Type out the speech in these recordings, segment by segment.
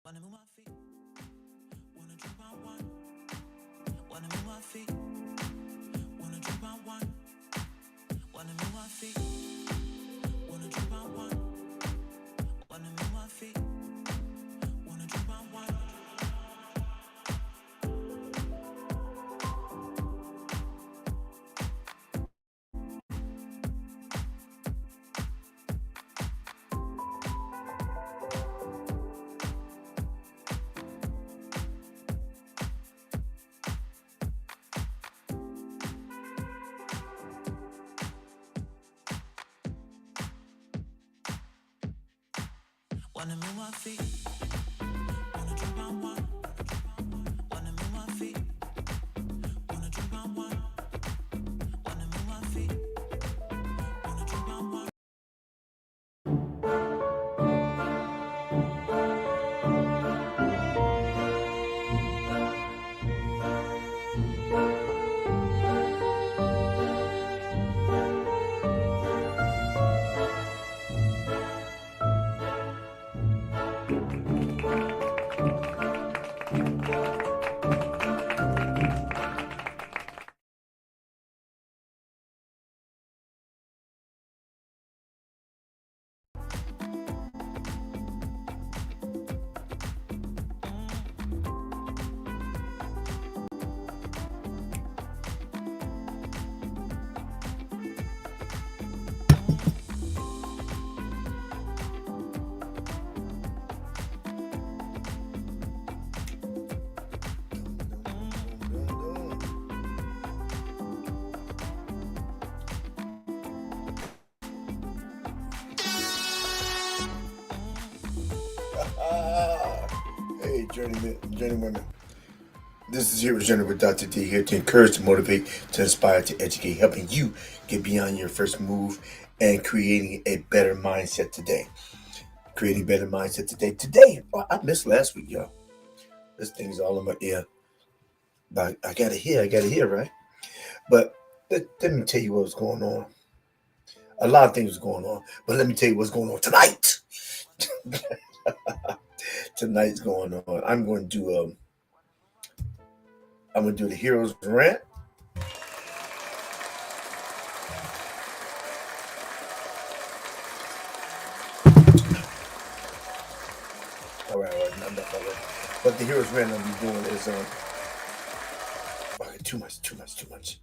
Wanna move my feet, wanna drink my wine. Wanna move my feet, wanna drink my wine. Wanna move my feet, wanna drink my wine. Wanna move my feet, wanna drink my wine. Wanna move my feet, wanna drink my wine. Wanna move my feet, wanna drink my wine. Wanna move my feet, wanna drink my wine. Hey, journeywomen. This is Heroes Journey with Dr. D, here to encourage, to motivate, to inspire, to educate, helping you get beyond your first move and creating a better mindset today. Creating a better mindset today. I missed last week, y'all. This thing's all in my ear. But I gotta hear, right? But let me tell you what was going on. A lot of things was going on, but let me tell you what's going on tonight. Tonight's going on. I'm gonna do the heroes rant. All right, enough of it. But the heroes rant I'm gonna be doing is okay, too much.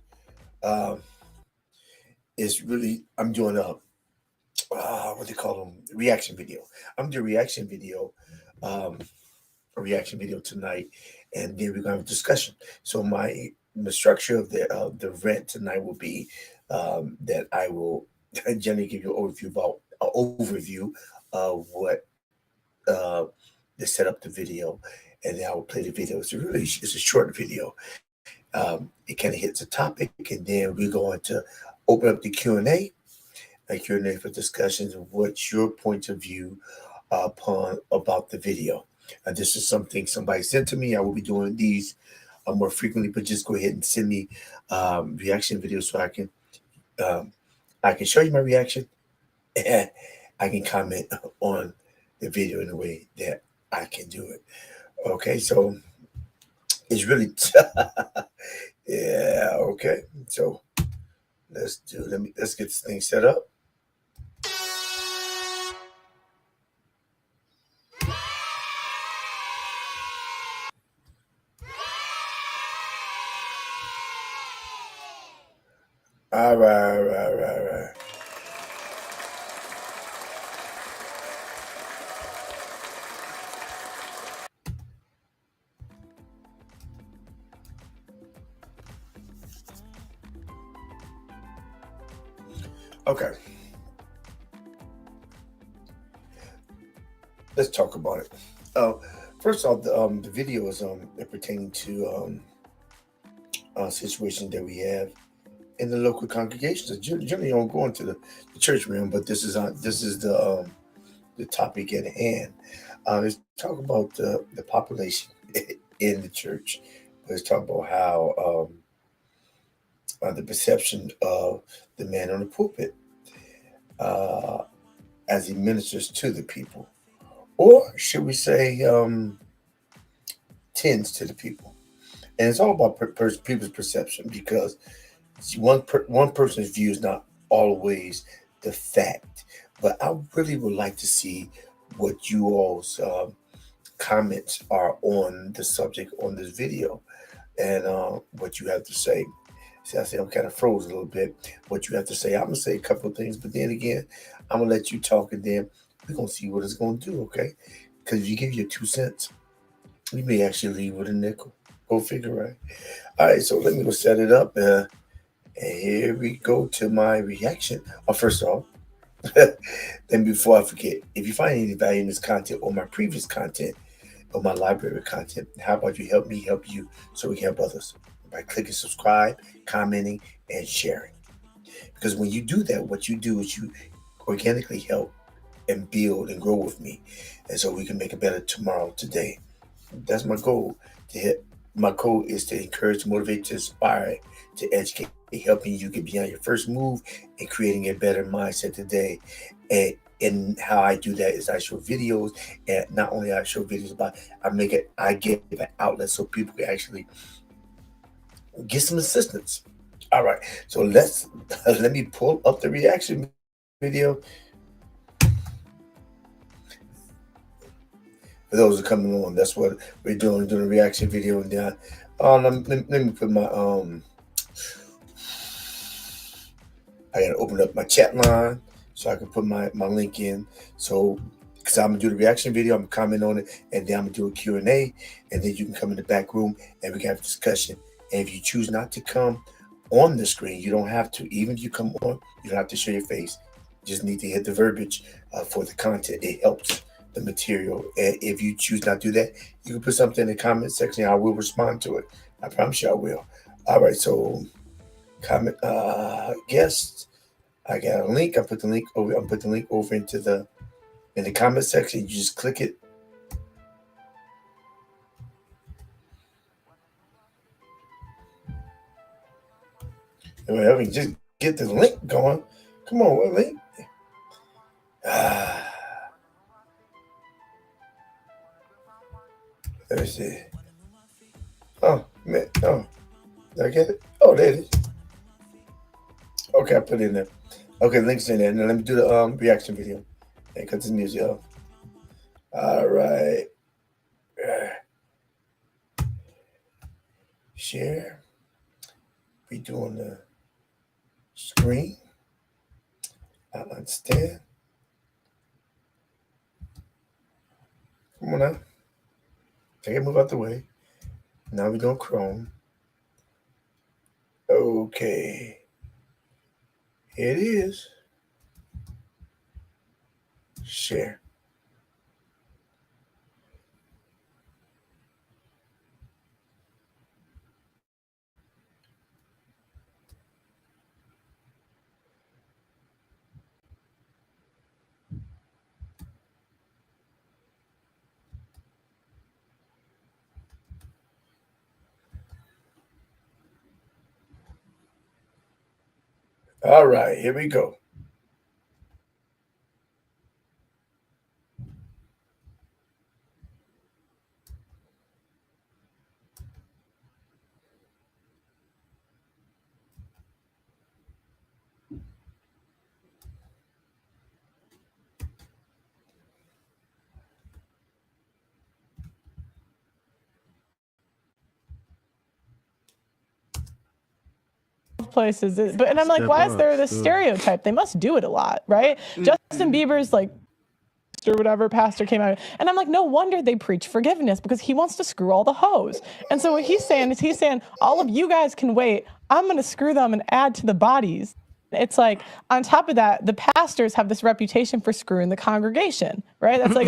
Um, it's really I'm doing what they call them, reaction video. I'm doing um a reaction video tonight, and then we're gonna have a discussion. So the structure of the rant tonight will be that I will generally give you an overview of what to set up the video, and then I will play the video. It's a short video. It kind of hits a topic, and then we're going to open up the Q&A, a Q&A for discussions of what's your point of view upon about the video. This is something somebody sent to me. I will be doing these more frequently, but just go ahead and send me reaction videos so um, I can show you my reaction, and I can comment on the video in a way that I can do it. Okay, so it's really yeah. Okay, so let's get this thing set up. All right. Okay, let's talk about it. Uh, First off, the video is pertaining to a situation that we have in the local congregations. Generally, don't go into the church realm, but this is the topic at hand. Let's talk about the population in the church. Let's talk about how the perception of the man on the pulpit uh, as he ministers to the people, or should we say tends to the people? And it's all about people's perception because one person's view is not always the fact. But I really would like to see what you all's comments are on the subject on this video and what you have to say. See, I say I'm kind of froze a little bit. What you have to say, I'm gonna say a couple of things, but then again, I'm gonna let you talk, and then we're gonna see what it's gonna do. Okay? Because if you give your 2 cents, you may actually leave with a nickel. Go figure, right? All right, so let me go set it up. And here we go to my reaction. First off, then before I forget, if you find any value in this content or my previous content or my library content, how about you help me help you so we can help others by clicking subscribe, commenting, and sharing. Because when you do that, what you do is you organically help and build and grow with me. And so we can make it better tomorrow, today. That's my goal. To hit my goal is to encourage, to motivate, to inspire, to educate, helping you get beyond your first move and creating a better mindset today. And how I do that is I show videos, and not only I show videos about I give an outlet so people can actually get some assistance. All right, so let me pull up the reaction video. For those who are coming on, that's what we're doing a reaction video. And then let me put my I gotta open up my chat line so I can put my link in. So because I'm gonna do the reaction video, I'm gonna comment on it, and then I'm gonna do a Q&A, and then you can come in the back room and we can have a discussion. And if you choose not to come on the screen, you don't have to. Even if you come on, you don't have to show your face. You just need to hit the verbiage for the content. It helps the material. And if you choose not to do that, you can put something in the comment section. I will respond to it. I promise you I will. All right, so comment guests. I got a link. I put the link over. I put the link over in the comment section. You just click it. And whatever, you just get the link going. Come on, what link? Let me see. Oh, man. Oh, did I get it? Oh, there it is. Okay, I put it in there. Okay, links in there. Now let me do the reaction video and cut this music off. All right. Share. Be doing the screen. I understand. Come on now. Take it, move out the way. Now we're doing Chrome. Okay. Here it is. Share. All right, here we go. Places, but and I'm like, why is there this stereotype? They must do it a lot, right? Justin Bieber's like or whatever pastor came out, and I'm like, no wonder they preach forgiveness, because he wants to screw all the hoes. And so what he's saying is, he's saying, all of you guys can wait, I'm going to screw them and add to the bodies. It's like, on top of that, the pastors have this reputation for screwing the congregation, right? That's a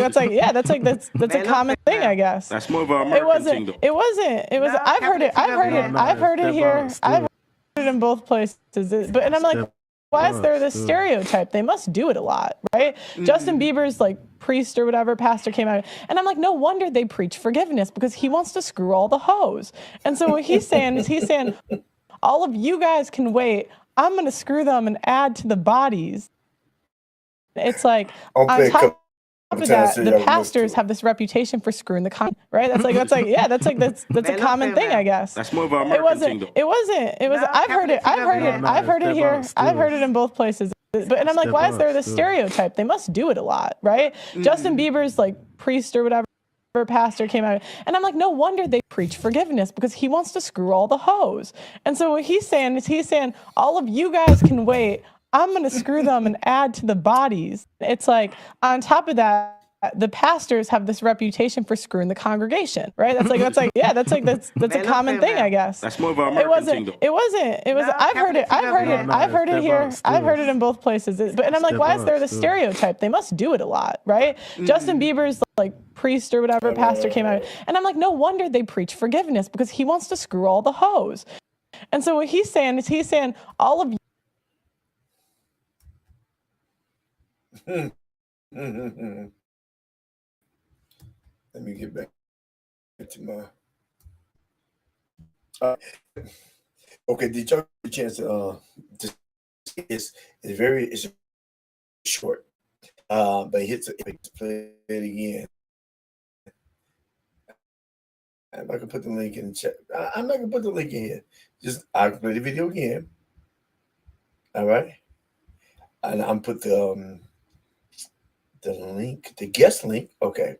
common thing, I guess. That's more of an American thing, though. It wasn't. I've heard it here. I've heard it in both places. But and I'm like, why is there this stereotype? They must do it a lot, right? Justin Bieber's like priest or whatever pastor came out, and I'm like, no wonder they preach forgiveness, because he wants to screw all the hoes. And so what he's saying is, he's saying, all of you guys can wait, I'm going to screw them and add to the bodies. It's like, on top I'm of trying to that, say the y'all must pastors do have this reputation for screwing the right. That's a common thing, I guess. That's more of an American thing, though. It was. No, I've heard it. I've heard it. no, I've heard it step here. up, I've heard it Steelers. in both places. But and I'm like, Step why is up, there this Steelers. stereotype? They must do it a lot, right? Justin Bieber's like priest or whatever pastor came out, and I'm like, no wonder they preach forgiveness because he wants to screw all the hoes. And so what he's saying is all of you guys can wait. I'm going to screw them and add to the bodies. It's like on top of that, the pastors have this reputation for screwing the congregation, right? That's a common thing, I guess. That's more of an American thing, though. It wasn't. No, I've heard it. I've heard it. No, I've heard it step here. up, I've heard it Steelers. in both places. But and I'm like, Step why is there up, this Steelers. stereotype? They must do it a lot, right? Justin Bieber's like priest or whatever pastor came out, and I'm like, no wonder they preach forgiveness because he wants to screw all the hoes. And so what he's saying is all of Let me get back to my. Okay, did y'all get a chance to it's it's short. But hits play it again. I'm not gonna put the link in the chat. I'm not gonna put the link in here. Just I can play the video again. All right, and I'm put the link, the guest link. Okay,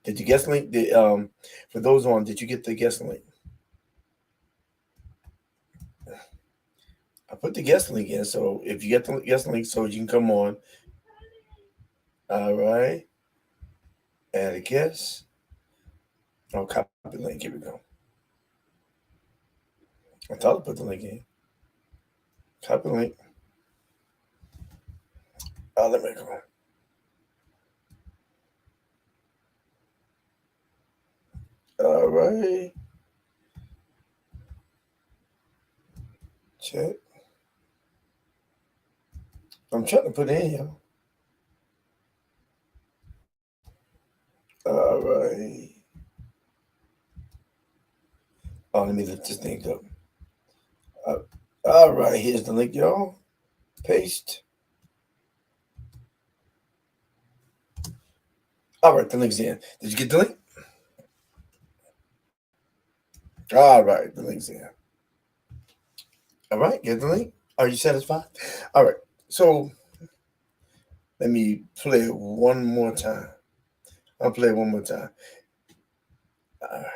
did you guest link? For those on, did you get the guest link? I put the guest link in, so if you get the guest link, so you can come on. All right, add a guest. Oh, copy the link. Here we go. I thought I put the link in. Copy the link. Oh, let me go. All right. Check. I'm trying to put it in here. All right. Oh, let me lift this thing up. All right, here's the link, y'all. Paste. All right, the link's in. Did you get the link? All right, the link's in. All right, get the link. Are you satisfied? All right, so let me play it one more time. I'll play it one more time. All right.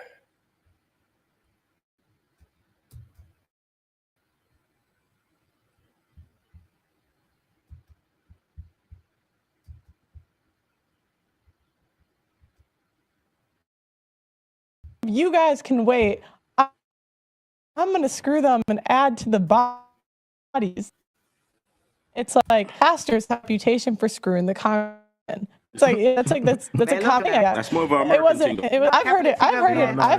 you guys can wait. I'm going to screw them and add to the bodies. It's like pastors' reputation for screwing the congregation. It's like that's a common thing, I guess. That's more of an American thing, though. I've heard it. I've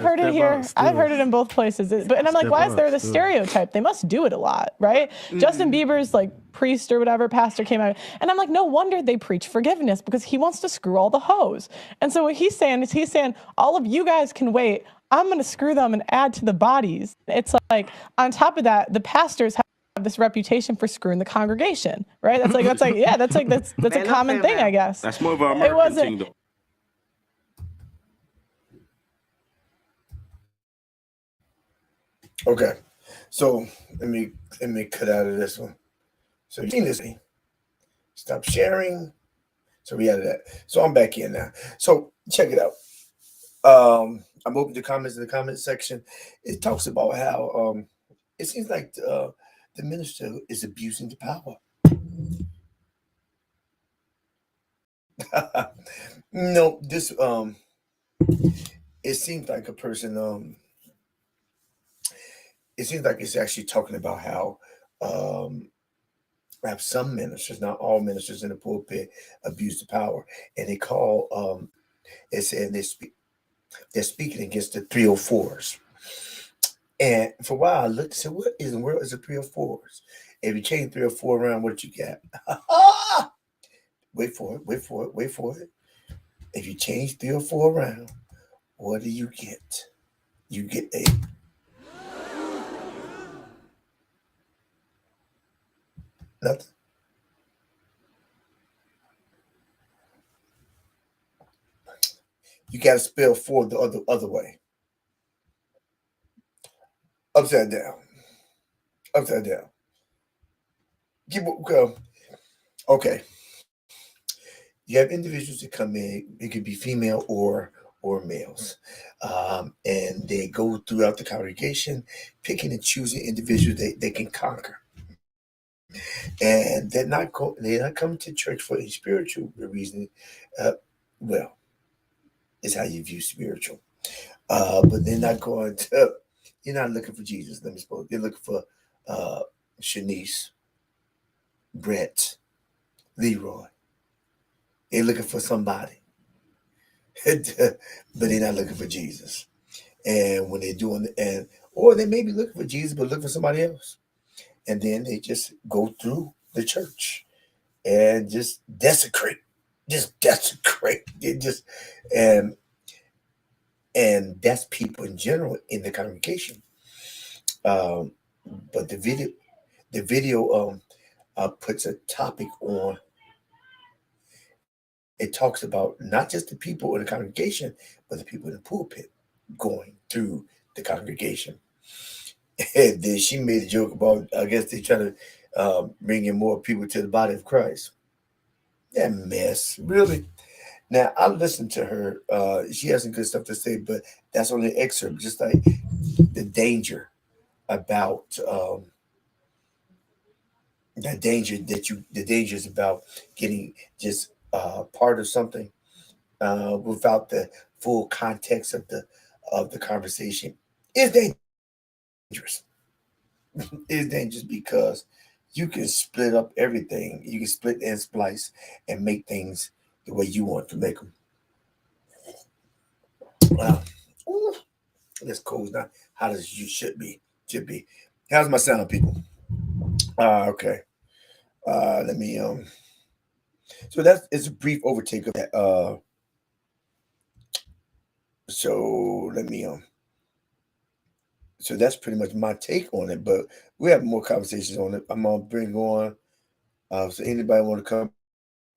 heard it here. I've heard it in both places. But and I'm like, why is there this stereotype? They must do it a lot, right? Justin Bieber's like priest or whatever pastor came out, and I'm like, no wonder they preach forgiveness because he wants to screw all the hoes. And so what he's saying is all of you guys can wait. I'm going to screw them and add to the bodies. It's like on top of that, the pastors have this reputation for screwing the congregation, right? That's a common thing, I guess. That's more of an American thing, though. Okay, so let me cut out of this one. So you seen this? Stop sharing. So we added that. So I'm back in now. So check it out. I'm open to comments in the comment section. It talks about how it seems like the minister is abusing the power. No, this it seems like a person it seems like it's actually talking about how perhaps some ministers, not all ministers in the pulpit, abuse the power, and they call it said they're speaking against the 304s. And for a while I looked and said, what in the world is the 304s? If you change 304 around, what you got? Wait for it. If you change 304 around, what do you get? You get a nothing. You got to spell for the other way. Upside down. Upside down. Okay. You have individuals that come in. It could be female or males, and they go throughout the congregation, picking and choosing individuals they can conquer. And they're not coming to church for a spiritual reason. Well, it's how you view spiritual. But they're not going to. You're not looking for Jesus. Let me suppose they're looking for Shanice, Brett, Leroy. They're looking for somebody, but they're not looking for Jesus. And when they're doing, or they may be looking for Jesus, but looking for somebody else. And then they just go through the church and just desecrate. It just and that's people in general in the congregation. But the video puts a topic on. It talks about not just the people in the congregation, but the people in the pulpit going through the congregation. And then she made a joke about, I guess they try to bring in more people to the body of Christ. That mess, really. Now, I listened to her. She has some good stuff to say, but that's only an excerpt, just like the danger about the dangers about getting just part of something without the full context of the conversation is dangerous. Is dangerous because you can split up everything. You can split and splice and make things the way you want to make them. Wow, that's cold. Not hot as you should be. How's my sound, people? Okay. Let me So it's a brief overtake of that. So let me So that's pretty much my take on it. But we have more conversations on it. I'm gonna bring on. So anybody want to come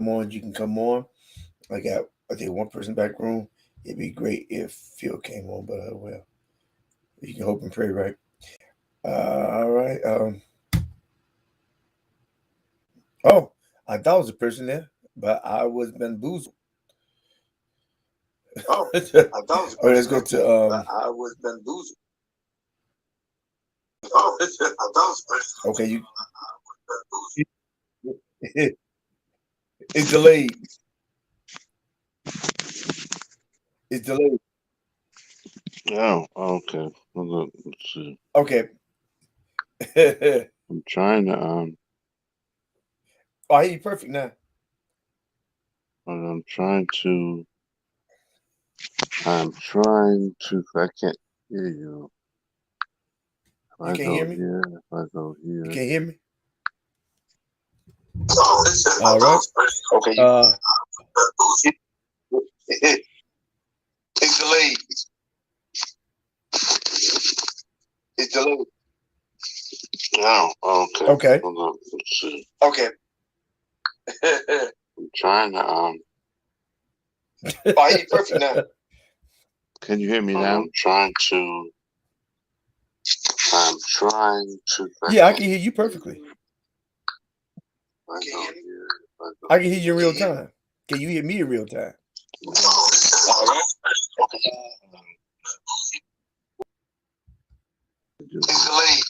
on, you can come on. I think one person back room. It'd be great if Phil came on, but well, you can hope and pray, right? All right. Oh, I thought it was a person there, but I was bamboozled. Oh, I thought it was a person. Let's go to I was bamboozled. Oh, I thought it was a person. Okay, it's delayed. It's delayed. Oh, okay. Let's see. Okay. I'm trying to Oh, I hear you perfect now. I'm trying to I can't hear you. If You can't hear me? If I go here. You can't hear me? All right. Okay. It's delayed. It's delayed. Oh, okay. Okay. Hold on. Let's see. Okay. I'm trying to Oh, I hear you perfect now. Can you hear me now? I'm trying to Yeah, I can hear you perfectly. I can hear you in real time. Can you hear me in real time? All right. It's delayed.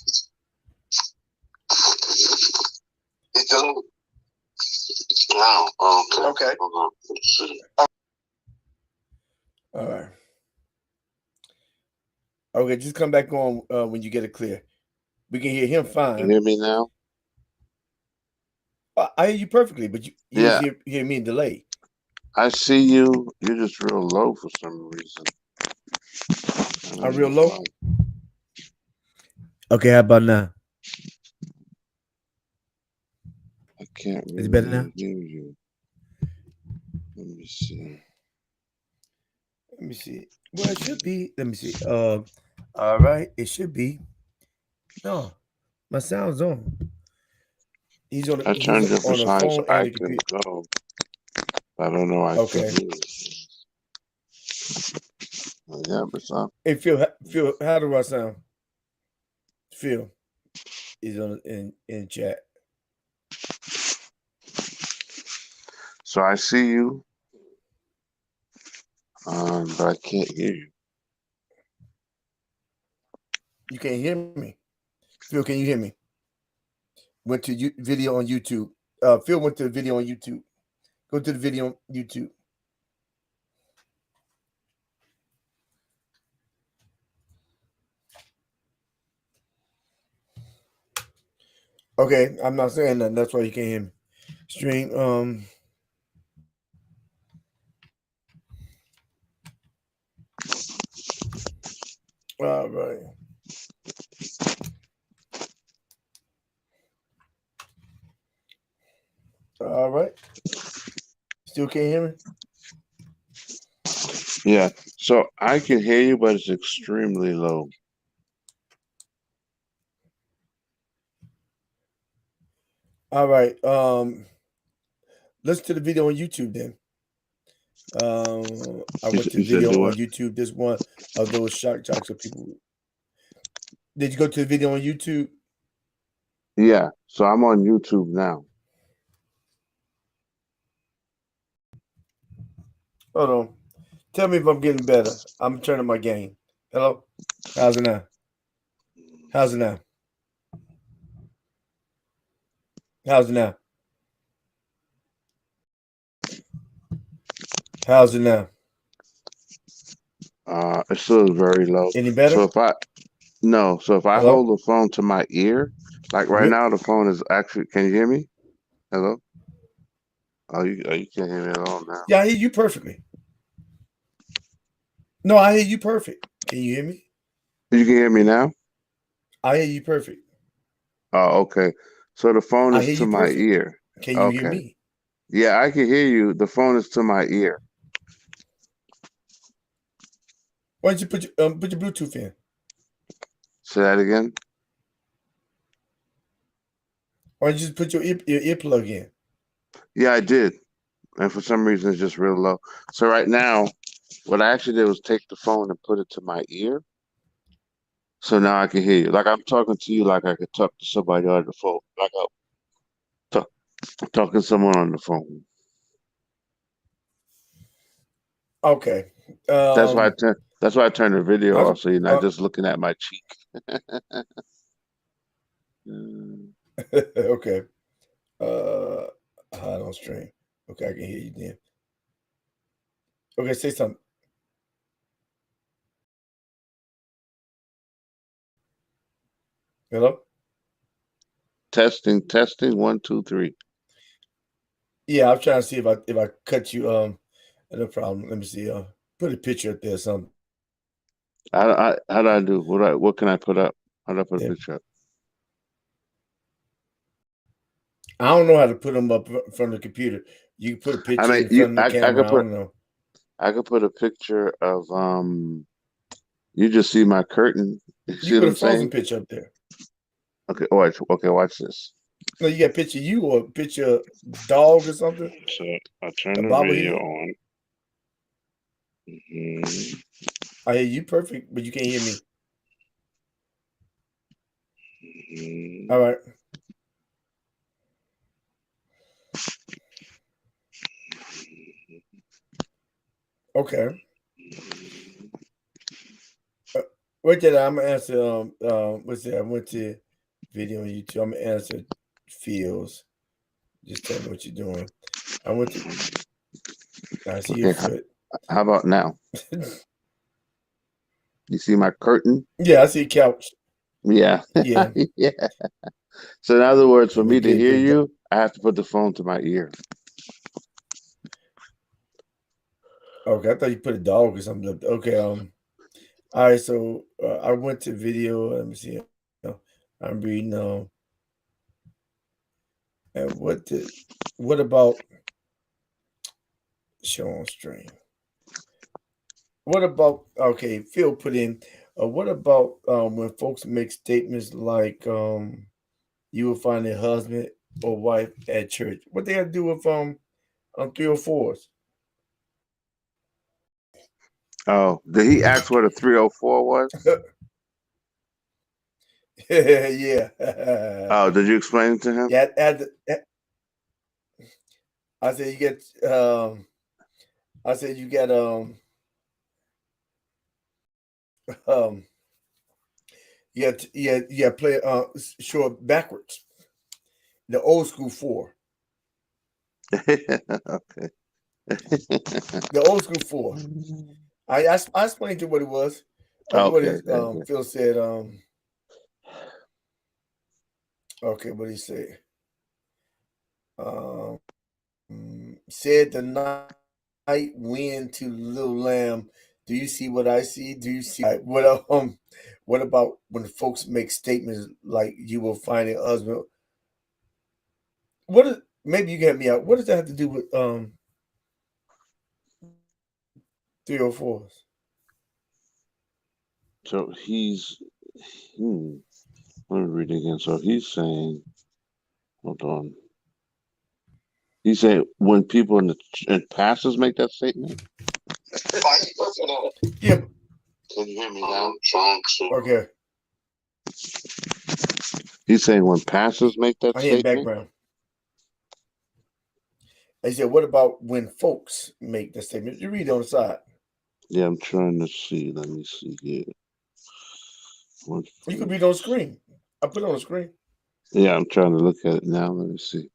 It's delayed. Oh, okay. Okay. Hold on. Let's see. All right. Okay, just come back on when you get it clear. We can hear him fine. Can you hear me now? I hear you perfectly, but you Yeah. hear me in delay. I see you. You're just real low for some reason. I'm real low? Okay, how about now? I can't really Is it better now? hear you. Let me see. Well, it should be. Let me see. All right, it should be. No, my sound's on. He's on. I turned it for on the signs phone I and the can computer. go. I don't know. I Okay. can hear. Yeah, but so Hey, Phil, how do I sound? Phil is on in chat. so I see you, but I can't hear you. You can't hear me. Phil, can you hear me? Went to video on YouTube. Phil went to the video on YouTube. Go to the video on YouTube. Okay, I'm not saying that. That's why you can't hear me. Stream. All right. All right. Still can't hear me? Yeah, so I can hear you, but it's extremely low. All right. Listen to the video on YouTube then. I went to the You said video do on what? YouTube. This one of those shock jocks of people. Did you go to the video on YouTube? Yeah, so I'm on YouTube now. Hold on. Tell me if I'm getting better. I'm turning my gain. Hello? How's it now? How's it now? How's it now? How's it now? It still is very low. Any better? So if I Hello? hold the phone to my ear, like right now, the phone is actually. Can you hear me? Hello? You can't hear me at all now. Yeah, I hear you perfectly. No, I hear you perfect. Can you hear me? You can hear me now? I hear you perfect. Oh, okay. So the phone I is hear to you my perfect. ear. Can you hear Okay. me? Yeah, I can hear you. The phone is to my ear. Why don't you put your Bluetooth in? Say that again. Why don't you just put your earplug in? Yeah, I did. And for some reason, it's just real low. So right now, what I actually did was take the phone and put it to my ear. So now I can hear you. Like I'm talking to you like I could talk to somebody on the phone. Like I'm talking to someone on the phone. Okay. That's why I turned the video I off could, so you're not just looking at my cheek. Mm. okay. Hide on stream. Okay, I can hear you then. Okay, say something. Hello? Testing, 1, 2, 3. Yeah, I'm trying to see if I cut you. No problem. Let me see. Put a picture up there or something. How do I do? What can I put up? How do I put a Yeah. picture up? I don't know how to put them up in front of the computer. You can put a I picture mean, in front of the camera. I don't know. I could put a picture of you just see my curtain. You You see what put a I'm frozen saying? picture up there. Okay, watch this. No, you got a picture of you or a picture of dog or something? So I'll A turn the video bobblehead? on. Mhm. I hear you perfect, but you can't hear me. Mhm. All right. Okay. Wait till I'm gonna answer. What's that? I went to video on YouTube. I'm gonna answer Fields. Just tell me what you're doing. I went to. I see your Okay, foot. how about now? You see my curtain? Yeah, I see couch. Yeah. Yeah. Yeah. So in other words, for We me to good. hear Put it. you, I have to put the phone to my ear. Okay, I thought you put a dog or something up there. Okay. All right. So I went to video. Let me see. I'm reading. And what about show on stream? What about okay? Phil put in. What about when folks make statements like you will find a husband or wife at church? What they have to do with 304s? Oh, did he ask what a 304 was? Yeah. Oh, did you explain it to him? Yeah. I said you get. I said you got. Um. Yeah. Play. Short backwards. The old school 4. Okay. The old school 4. I explained to you what it was. What Okay. is Phil said. Okay, what did he say? Said the night wind to the little lamb. Do you see what I see? Do you see what about when folks make statements like you will find a husband? What is maybe you can help me out? What does that have to do with 304s? So he's, let me read it again. So he's saying, hold on. He's saying when people in pastors make that statement. Yeah. Can you hear me now? Okay. He's saying when pastors make that I hear in statement. background. I said, what about when folks make the statement? You read on the side. Yeah, I'm trying to see. Let me see here. You could read on the screen. I put it on the screen. Yeah, I'm trying to look at it now. Let me see.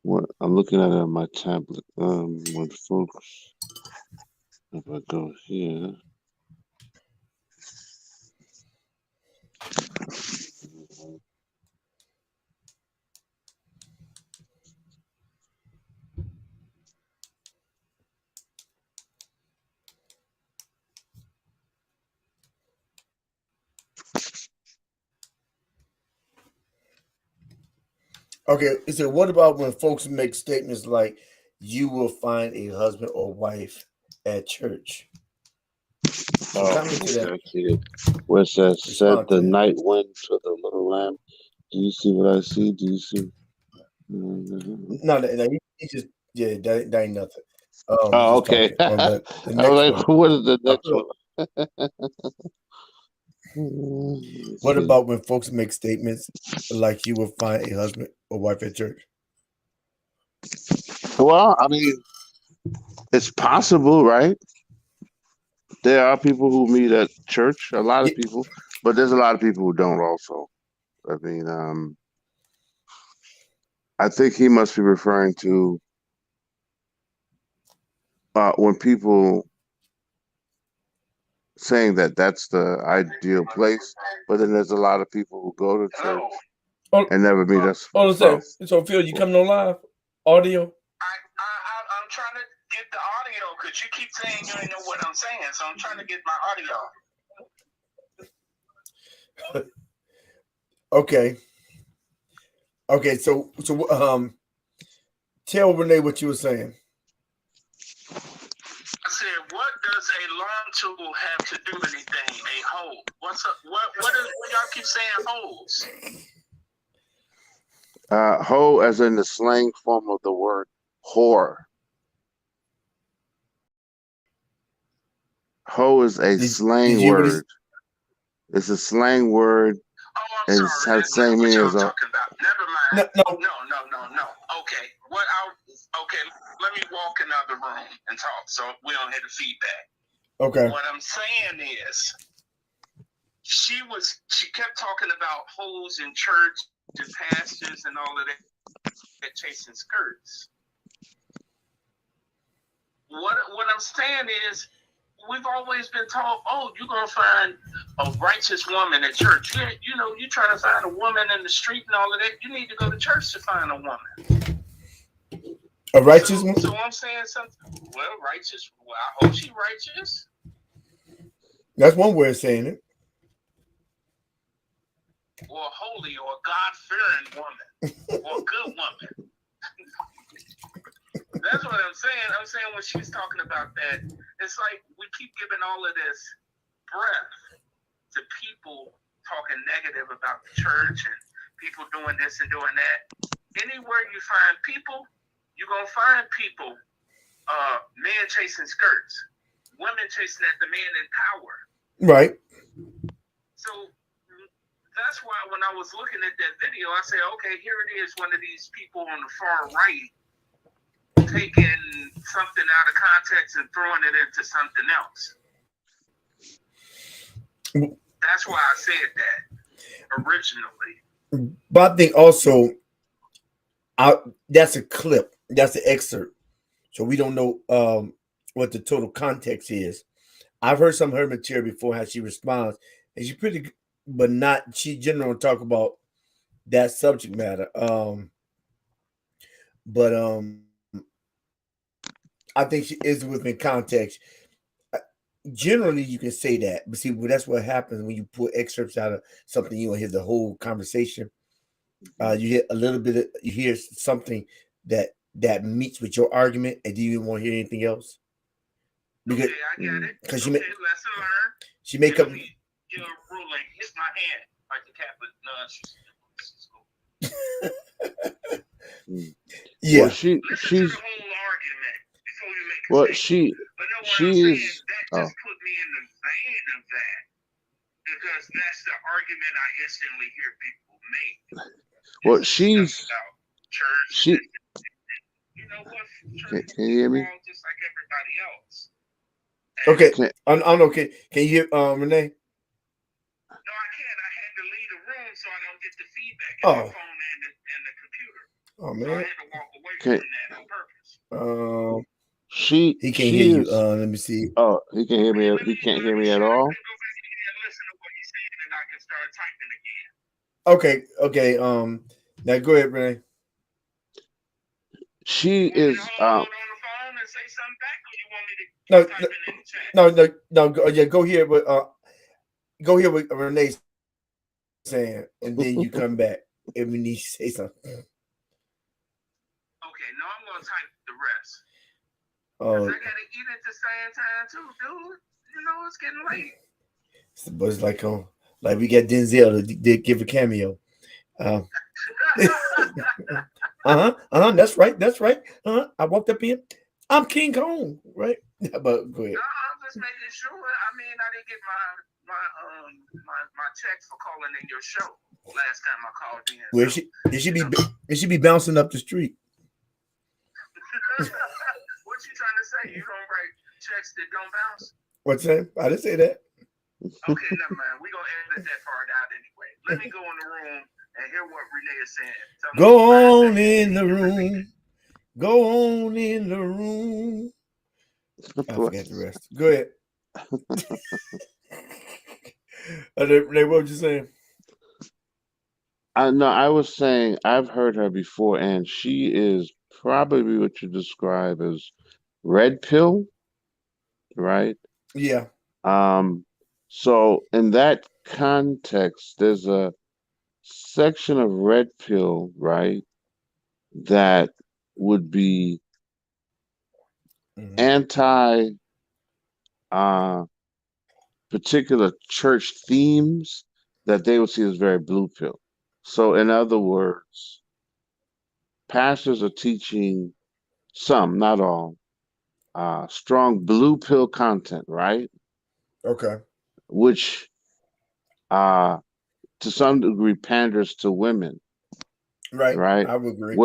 What I'm looking at it on my tablet. When folks, if I go here. Okay, it said, what about when folks make statements like you will find a husband or wife at church? So comment to that. I see it. Where it says, said Respond the to that. night wind to the little lamb. Do you see what I see? Do you see? No, he just that ain't nothing. He's Oh, just okay. talking on I the was next like, one. what is the I next put, one? what about when folks make statements like you will find a husband or wife at church? Well, I mean, it's possible, right? There are people who meet at church, a lot of Yeah, people, but there's a lot of people who don't also. I mean, I think he must be referring to when people saying that that's the ideal place, but then there's a lot of people who go to church and never meet us. Hold on a second. So Phil, you coming on live? Audio? I'm trying to get the audio because you keep saying you ain't know what I'm saying, so I'm trying to get my audio. Okay. Okay, so tell Renee what you were saying. I said, what does a lawn tool have to do anything? A hole. What's up? What y'all keep saying holes? Hoe as in the slang form of the word whore. Hoe is a slang word. It's a slang word. Oh, I'm sorry. It's the same meaning as a. Talking about. Never mind. No. Okay. Okay. Let me walk another room and talk so we don't hear the feedback. Okay. What I'm saying is, she kept talking about holes in church and pastors and all of that chasing skirts. What I'm saying is, we've always been taught, oh, you're gonna find a righteous woman at church. You try to find a woman in the street and all of that. You need to go to church to find a woman. A righteous woman? So I'm saying something. Well, righteous. Well, I hope she's righteous. That's one way of saying it. Or holy, or God-fearing woman, or good woman. That's what I'm saying. I'm saying when she's talking about that, it's like we keep giving all of this breath to people talking negative about the church and people doing this and doing that. Anywhere you find people, you're going to find people, men chasing skirts, women chasing at the man in power. Right. So that's why when I was looking at that video, I said, okay, here it is, one of these people on the far right taking something out of context and throwing it into something else. That's why I said that originally. But I think also, that's a clip. That's an excerpt. So we don't know what the total context is. I've heard some of her material before, how she responds, and she's pretty good, but not. She generally talk about that subject matter. But I think she is within context. Generally, you can say that, but see, that's what happens when you pull excerpts out of something. You don't hear the whole conversation. You hear a little bit. You hear something that meets with your argument, and do you even want to hear anything else? Because okay, I get it. Because okay, lesson learned. she make up. Your ruling hit my hand like the Catholic nuns. Yeah. Well, she's. The whole argument before you make a Well, statement. But no, what she I'm saying, is. that just put me in the vein of that, because that's the argument I instantly hear people make. Well, It's she's. stuff about church. She. You know what? Church Can you hear me? is just like everybody else. Okay. Can, I'm okay. Can you hear Renee? No, I can't. I had to leave the room so I don't get the feedback in Oh. the phone and the computer. Oh So I man. had to walk away Can, from that on purpose. she. He can't She hear you. is. Let me see. Oh, he can hear me. He can't hear me at all. Go back and listen to what he's saying, and I can start typing again. Okay. Now go ahead, Renee. She Want me is. to hold on the phone and say something back, or you want me to keep typing in the chat? No. Go here, but go here with Renee saying, and then you come back if we need to say something. Okay, now I'm gonna type the rest. 'Cause Oh, I gotta eat at the same time too, dude. You know it's getting late. but it's like we got Denzel to give a cameo. That's right. I walked up in. I'm King Kong, right? But go ahead. No, I'm just making sure. I mean, I didn't get my checks for calling in your show last time I called in. Where So, it should be bouncing up the street. what you trying to say? You don't write checks that don't bounce? What's that? I didn't say that. Okay, never mind. We're gonna edit that part out anyway. Let me go in the room and hear what Renee is saying. Tell me Go what on Renee in the is room. saying. Go on in the room. I forgot the rest. Go ahead. Renee, what were you saying? I was saying I've heard her before, and she is probably what you describe as red pill, right? Yeah. So in that context, there's a section of red pill, right, that would be anti particular church themes that they would see as very blue pill. So in other words, pastors are teaching some, not all, strong blue pill content, right? Okay. Which to some degree panders to women. Right. Right. I would agree.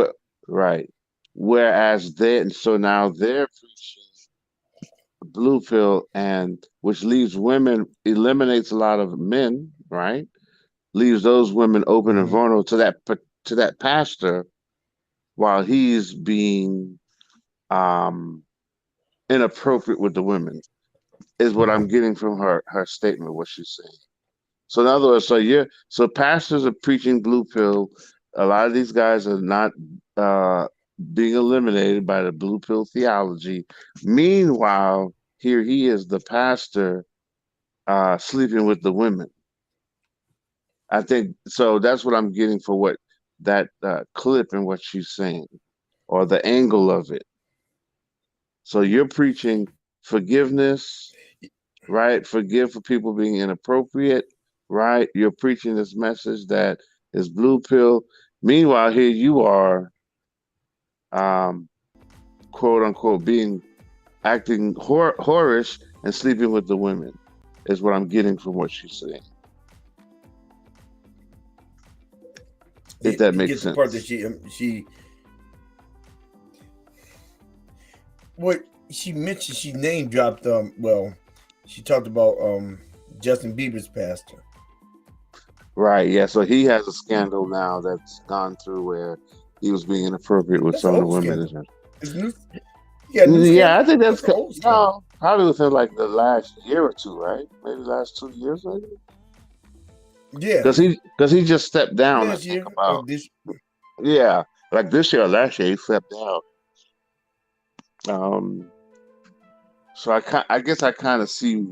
Right. Whereas so now they're preaching blue pill, and which leaves women, eliminates a lot of men, right? Leaves those women open and vulnerable to that pastor, while he's being inappropriate with the women, is what I'm getting from her statement, what she's saying. So in other words, so pastors are preaching blue pill. A lot of these guys are not being eliminated by the blue pill theology. Meanwhile, here he is, the pastor, sleeping with the women. I think so. That's what I'm getting for what that clip and what she's saying, or the angle of it. So you're preaching forgiveness, right? Forgive for people being inappropriate, right? You're preaching this message that is blue pill. Meanwhile, here you are, quote unquote, acting whorish and sleeping with the women, is what I'm getting from what she's saying. If that You makes get the part that sense. she what she mentioned, she name dropped well, she talked about Justin Bieber's pastor. Right, yeah. So he has a scandal now that's gone through where he was being inappropriate with That's an some of the old women. scandal. It's new. Yeah, new Yeah, scandal. I think That's that's an old scandal. no, probably within like the last year or two, right? Maybe last 2 years, maybe. Yeah, Because he just stepped down. I last think year about this. yeah, like this year or last year he stepped down. So I guess I kind of see.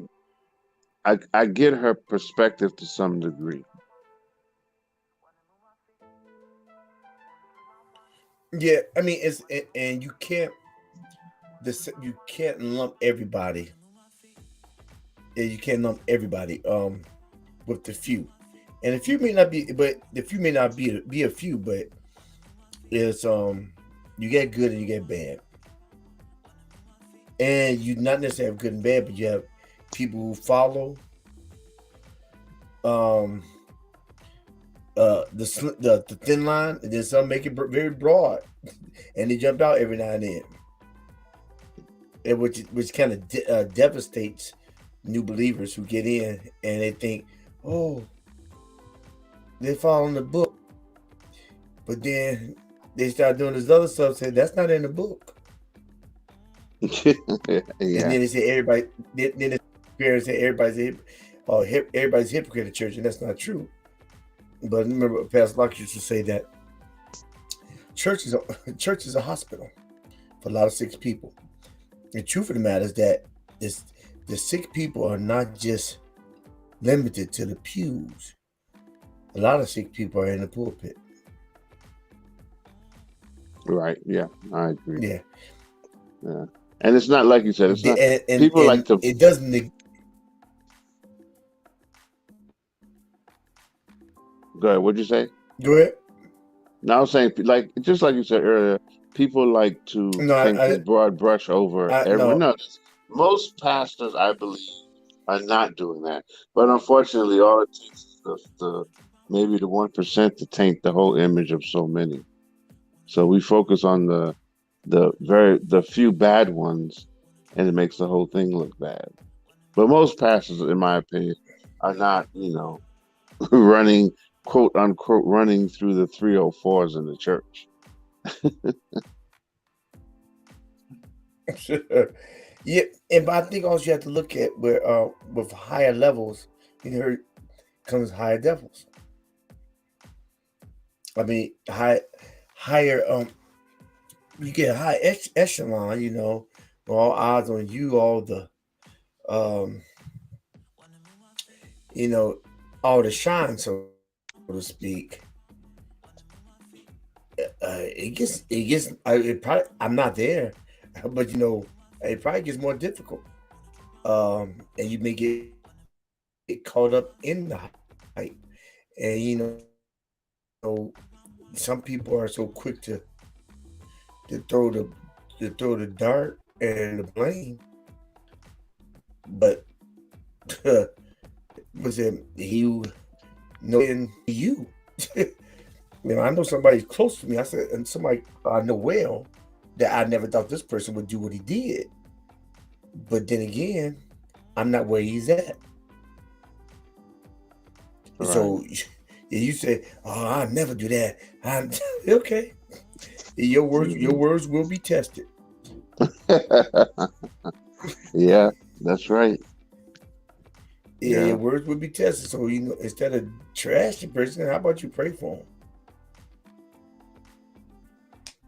I get her perspective to some degree. Yeah, I mean it's and you can't lump everybody. Yeah, you can't lump everybody with the few, and the few may not be, but the few may not be a few, but it's you get good and you get bad, and you not necessarily have good and bad, but you have people who follow the thin line, and then some make it very broad, and they jump out every now and then, and which kind of devastates new believers who get in and they think, oh, they're following the book, but then they start doing this other stuff. Say that's not in the book, Yeah. and then they say everybody. Then the parents say everybody's everybody's a hypocrite at church, and that's not true. But remember, Pastor Locke used to say that church is a hospital for a lot of sick people. The truth of the matter is that the sick people are not just limited to the pews. A lot of sick people are in the pulpit. Right. Yeah, I agree. Yeah. Yeah. And it's not like you said. It's not. And People like to. It doesn't. Go ahead. What'd you say? Go ahead. No, I was saying, like, just like you said earlier, people like to paint this broad brush over everyone. No, most pastors, I believe, are not doing that. But unfortunately, all it takes is maybe the 1% to taint the whole image of so many. So we focus on the few bad ones, and it makes the whole thing look bad. But most pastors, in my opinion, are not, running, quote unquote, running through the 304s in the church. Yeah, but I think also you have to look at where with higher levels, here comes higher devils. I mean, higher you get a high echelon, all eyes on you, all the all the shine, so to speak. I'm not there, but it probably gets more difficult, and you may get caught up in the hype, and some people are so quick to throw the dart and the blame, but was it you knowing you? I know somebody close to me. I said, and somebody I know well, that I never thought this person would do what he did. But then again, I'm not where he's at. Right. So you say, "Oh, I'll never do that." I'm okay. Your words will be tested. Yeah, that's right. Yeah, your words will be tested. So instead of trash the person, how about you pray for him?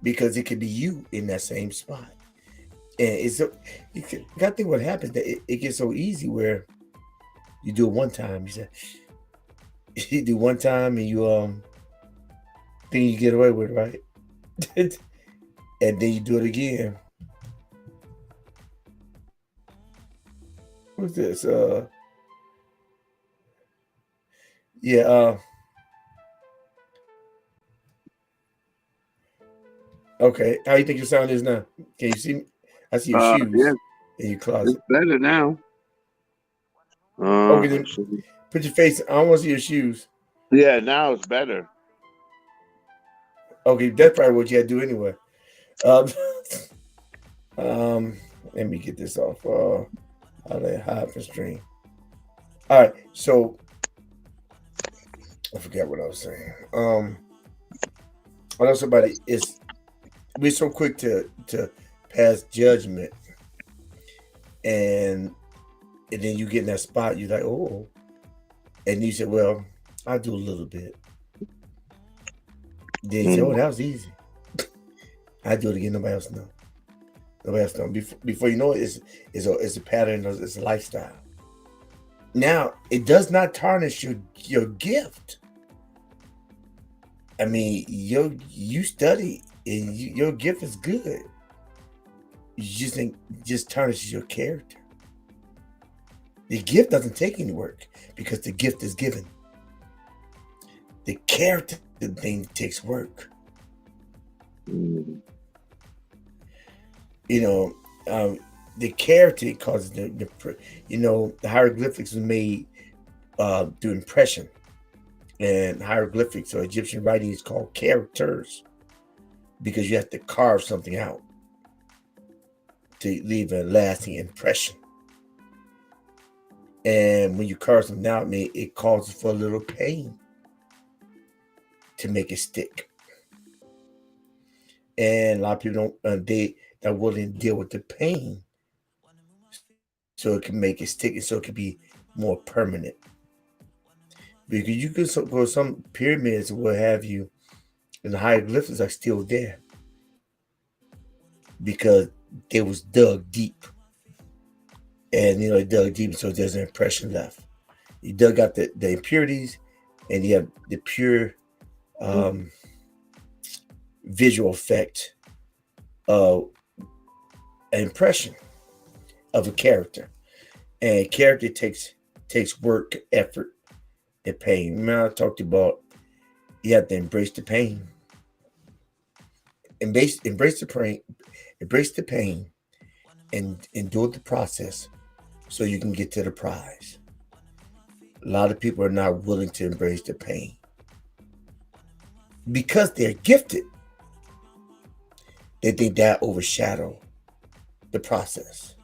Because it could be you in that same spot. And you got to think what happens. That it gets so easy where you do it one time. You do one time and you think you get away with it, right? And then you do it again. What's this? Okay, how you think your sound is now? Can you see me? I see your shoes in your closet. It's better now. Okay, then so- put your face. I don't want to see your shoes. yeah, now it's better. Okay, that's probably what you had to do anyway. Um, let me get this off. How to hide from stream. All right, so I forgot what I was saying. I know somebody is. We're so quick to pass judgment, and then you get in that spot. You're like, oh, and you say, well, I'll do a little bit. Then you say, oh, that was easy. I do it again. Nobody else know. Nobody else know. Before you know it, it's a pattern. It's a lifestyle. Now, it does not tarnish your gift. I mean, you study and your gift is good. You just think just tarnishes your character. The gift doesn't take any work because the gift is given. The character thing takes work. Mm. You know, the character causes the hieroglyphics was made through impression, and hieroglyphics or Egyptian writing is called characters because you have to carve something out to leave a lasting impression. And when you carve something out, it causes for a little pain to make it stick. And a lot of people they are willing to deal with the pain so it can make it stick and so it can be more permanent. Because you can go some pyramids or what have you, and the hieroglyphics are still there because they was dug deep. And they dug deep, so there's an impression left. You dug out the impurities, and you have the pure visual effect of an impression of a character. And character takes work, effort, and pain. Remember I talked about you have to embrace the pain. Embrace the pain, and endure the process so you can get to the prize. A lot of people are not willing to embrace the pain because they're gifted. They think that overshadow the process.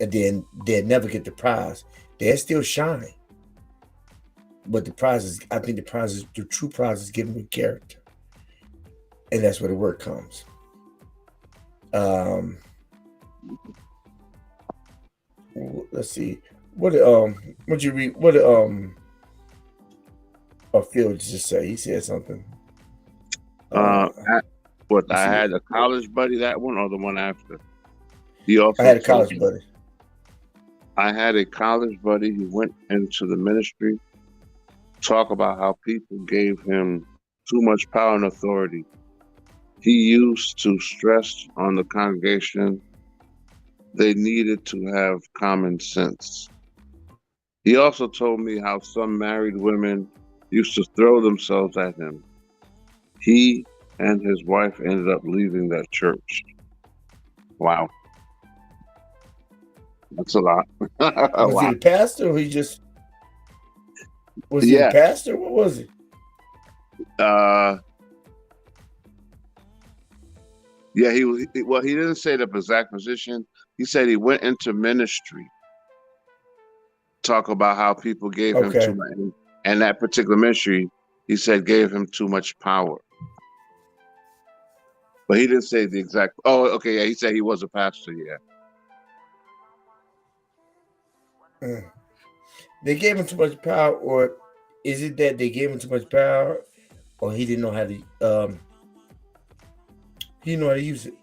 And then they'll never get the prize. They'll still shine. But I think the true prize is given with character. And that's where the work comes. Let's see. What you read? What Phil just say? He said something. I had a college buddy, that one or the one after? I had a college buddy. I had a college buddy who went into the ministry, talk about how people gave him too much power and authority. He used to stress on the congregation they needed to have common sense. He also told me how some married women used to throw themselves at him. He and his wife ended up leaving that church. Wow. That's a lot. Was he the pastor or was he a pastor? What was he? Yeah, he was. Well, he didn't say the exact position. He said he went into ministry. Talk about how people gave him too much, and that particular ministry, he said, gave him too much power. But he didn't say the exact. Oh, okay. Yeah, he said he was a pastor. Yeah. They gave him too much power, or is it that they gave him too much power, or he didn't know how to? He didn't know how to use it.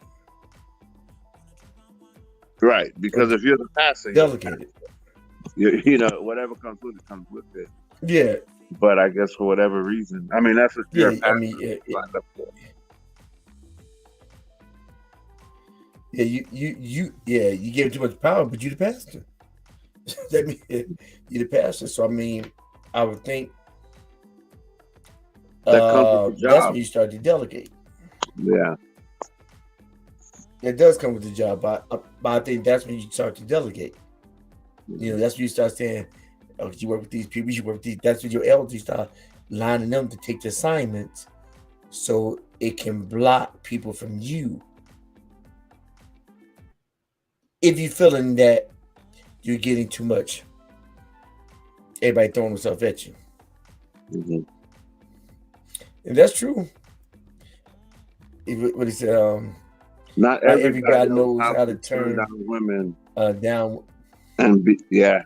Right, because if you're the pastor, delegated. Whatever comes with it comes with it. Yeah. But I guess for whatever reason, I mean, that's what you're I mean, you gave him too much power, but you the pastor. That means you're the pastor. So I mean, I would think that's when you start to delegate. Yeah. It does come with the job, but I think that's when you start to delegate. You know, that's when you start saying, oh, you work with these people, you work with these. That's when your elders start lining them to take the assignments so it can block people from you. If you're feeling that you're getting too much, everybody throwing themselves at you. Mm-hmm. And that's true. What he said, Not everybody knows how to turn down women down. and be, yeah.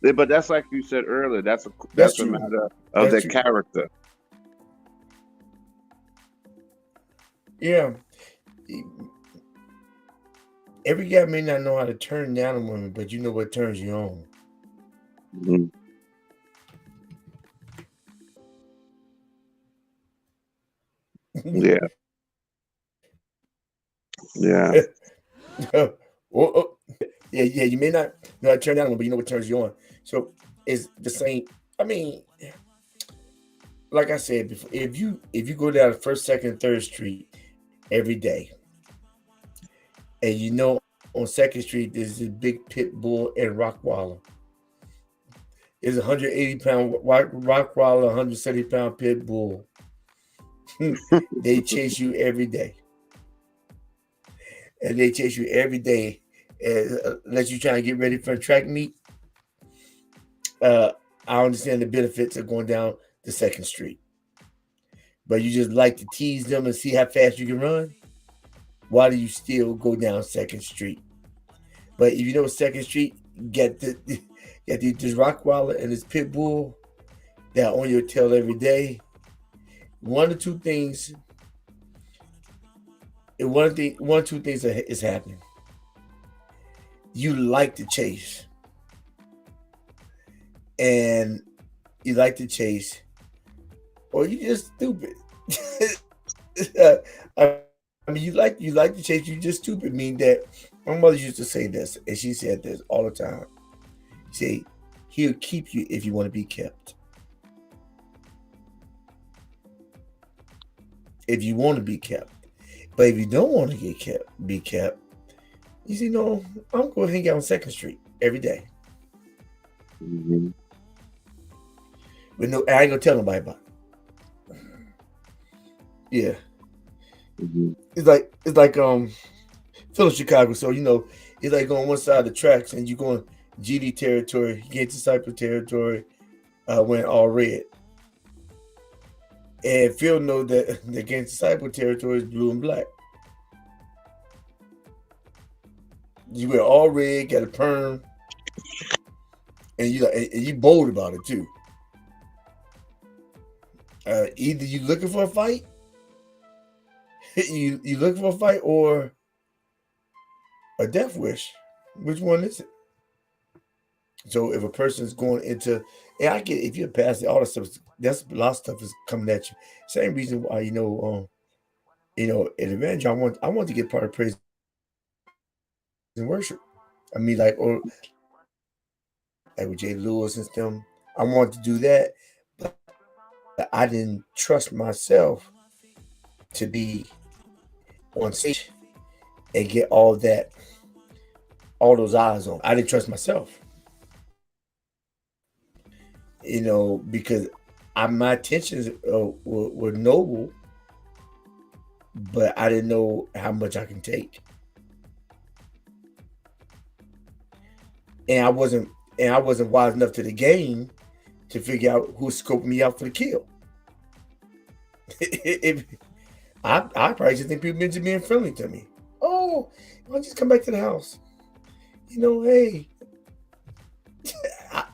But that's like you said earlier. That's a true. matter of their character. Yeah. Every guy may not know how to turn down a woman, but you know what turns you on. Mm-hmm. Yeah. Yeah. Yeah, you may not know how to turn down a woman, but you know what turns you on. So it's the same. I mean, like I said before, if you go down 1st, 2nd, 3rd Street every day, and you know on 2nd Street there's a big pit bull and Rottweiler. It's 180-pound Rottweiler, 170-pound pit bull. They chase you every day. And they chase you every day unless you're trying to get ready for a track meet. I understand the benefits of going down the 2nd Street. But you just like to tease them and see how fast you can run. Why do you still go down 2nd Street? But if you know 2nd Street, get this Rottweiler and this pit bull that are on your tail every day. One or two things is happening. You like to chase. And you like to chase, or you just stupid. I mean, you like to chase, you just stupid. Mean that my mother used to say this, and she said this all the time. Say, he'll keep you if you want to be kept. If you want to be kept. But if you don't want to be kept, you say, no, I'm going to hang out on 2nd Street every day. Mm-hmm. But no, I ain't gonna tell nobody about it. Yeah. Mm-hmm. It's like Philip Chicago. So it's like on one side of the tracks and you going GD territory, Gates Disciple territory, went all red. And Phil know that the Gates Disciple territory is blue and black. You wear all red, got a perm, and you bold about it too. Either you looking for a fight, you looking for a fight, or a death wish. Which one is it? So if a person's going into, and I get if you're past all that stuff, that's a lot of stuff is coming at you. Same reason why at Evangel, I want to get part of praise and worship. I mean, like with Jay Lewis and them, I wanted to do that, but I didn't trust myself to be on stage and get all those eyes on. I didn't trust myself, because my intentions were noble, but I didn't know how much I can take, and I wasn't wise enough to the game to figure out who's scoping me out for the kill. I probably just think people been just being friendly to me. Oh, I'll just come back to the house. Hey,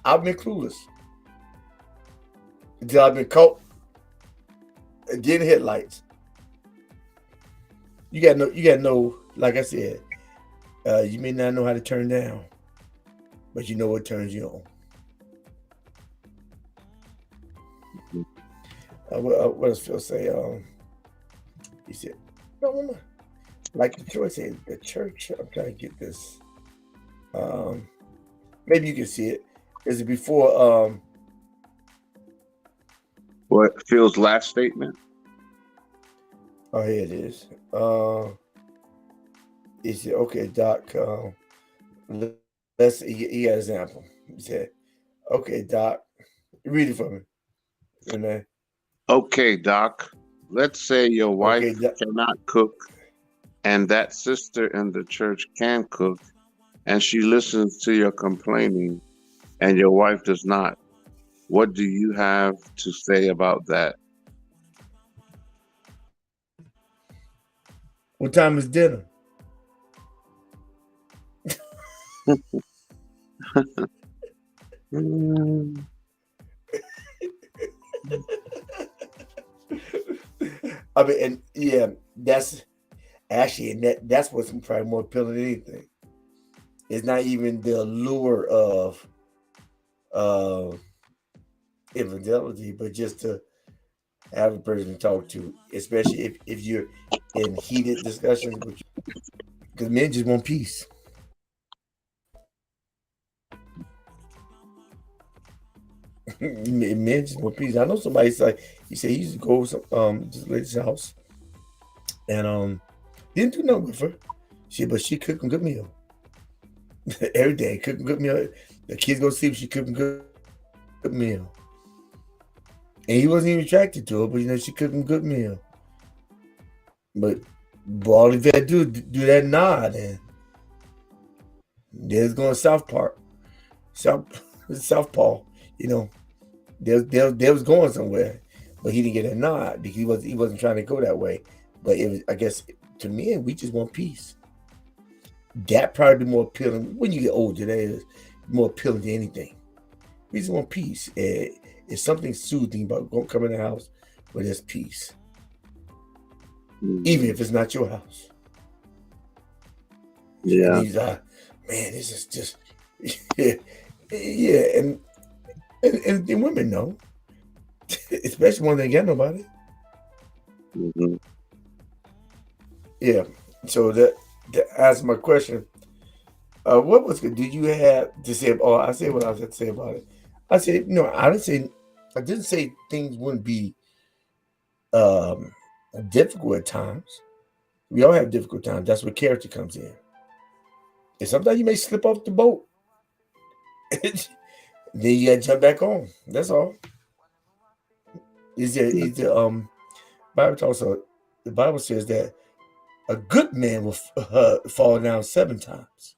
I've been clueless until I've been caught getting headlights. You gotta know. Like I said, you may not know how to turn down, but you know what turns you on. What does Phil say? He said, no, like the choice said, the church. I'm trying to get this. Maybe you can see it. Is it before? What Phil's last statement? Oh, here it is. He said, okay, Doc. let's see, he got an example. He said, okay, Doc, read it for me. Renee. Okay, Doc. Let's say your Okay, wife Doc. cannot cook and that sister in the church can cook and she listens to your complaining and your wife does not. What do you have to say about that? What time is dinner? Mm, I mean, and yeah, that's actually, and that's what's probably more appealing than anything. It's not even the allure of uh, infidelity, but just to have a person to talk to, especially if you're in heated discussions, because men just want peace. Men just want peace. I know somebody's like, he said he used to go to this lady's house and didn't do nothing with her. But she cooked a good meal. Every day, cooking good meal. The kids go to sleep, she cooking good meal. And he wasn't even attracted to her, but she cooking good meal. But all he had to do that nod, and there's going South Park, Southpaw. They was going somewhere, but he didn't get a nod because he wasn't trying to go that way. But it was, I guess, to men, we just want peace. That probably more appealing when you get older. That is more appealing than anything. We just want peace. It's something soothing about coming to the house where there's peace, even if it's not your house. Yeah. And he's man, this is just yeah, and women know, especially when they get nobody. Mm-hmm. Yeah. So to answer my question, what was good? Did you have to say? Oh, I said what I was to say about it. I said no. I didn't say things wouldn't be difficult at times. We all have difficult times. That's where character comes in. And sometimes you may slip off the boat. Then you gotta jump back on. That's all. The Bible says that a good man will fall down 7 times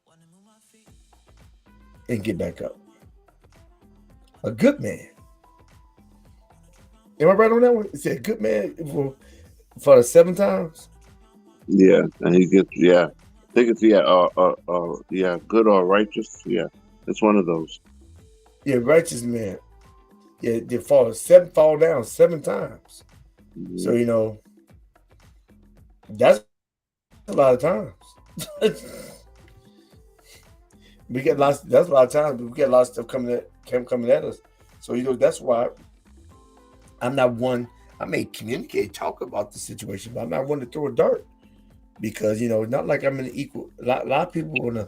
and get back up. A good man. Am I right on that one? It said a good man will fall 7 times. Yeah, and he gets I think it's good or righteous. Yeah, it's one of those. Yeah, righteous man. Yeah, they fall down 7 times. Mm-hmm. So that's a lot of times. We get lots. That's a lot of times. But we get a lot of stuff coming at us. So that's why I'm not one. I may communicate, talk about the situation, but I'm not one to throw a dart because not like I'm in an equal. A lot of people wanna.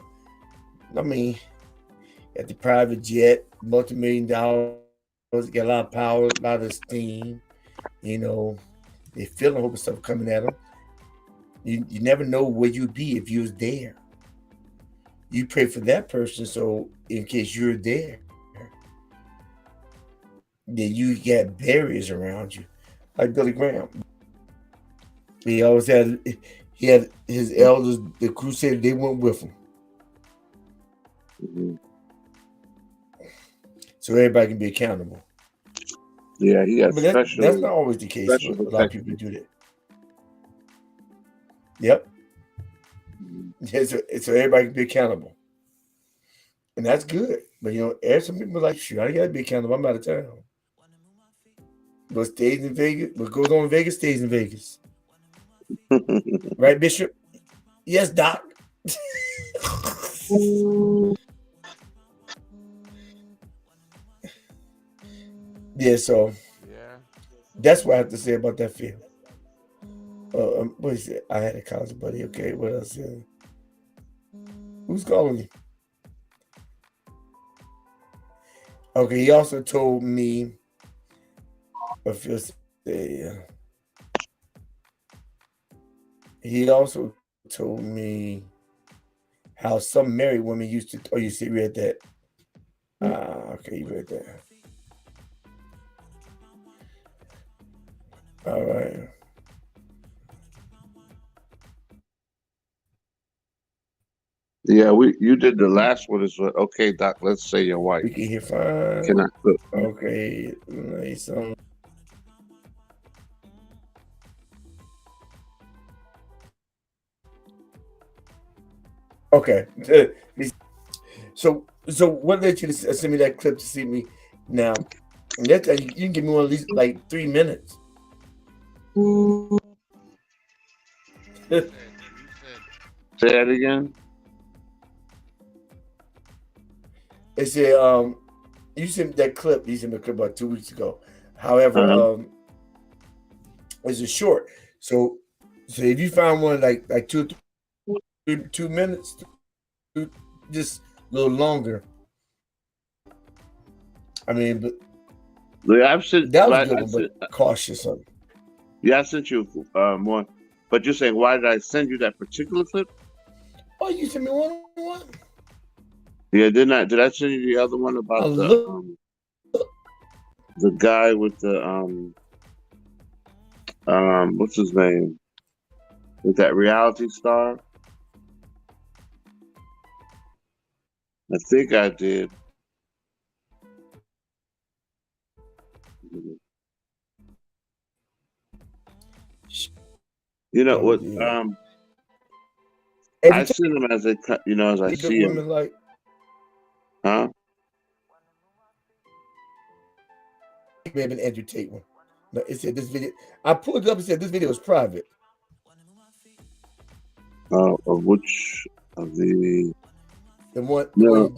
I mean, at the private jet, multi-million-dollar, get a lot of power, a lot of steam. They feeling a whole bunch of stuff coming at them. You never know where you'd be if you was there. You pray for that person, so in case you're there, then you got barriers around you. Like Billy Graham. He had his elders, the Crusaders, they went with him. Mm-hmm. So everybody can be accountable. Yeah, he has that's not always the case. A lot of people do that. Yep. Yeah, so everybody can be accountable. And that's good. But some people are like, shoot, I gotta be accountable. I'm out of town. What stays in Vegas, what goes on in Vegas stays in Vegas. Right, Bishop? Yes, Doc. Yeah, so that's what I have to say about that film. What is it? I had a college buddy. Okay, what else? Who's calling me? Okay, he also told me. He also told me how some married women used to. Oh, you see, read that. Okay, you read that. All right. Yeah, you did the last one as well. Okay, Doc, let's say your wife. We can hear fine. Can I put Okay, nice. Okay. So what led you to send me that clip to see me now? That you can give me one of these like 3 minutes. say that again? It said you sent me that clip. You sent me a clip about 2 weeks ago. However, it's a short. So if you find one like 2 minutes, just a little longer. I mean, but Yeah, I've sent that was good, but cautious of it. Yeah, I sent you one. But you're saying, why did I send you that particular clip? Oh, you sent me one. Yeah, did I send you the other one about the guy with the what's his name? With that reality star? I think I did. You know what? I see them as as I see them. Like, huh? Maybe an entertainment. No, it said this video. I pulled it up and said this video is private. Of which of the one? No.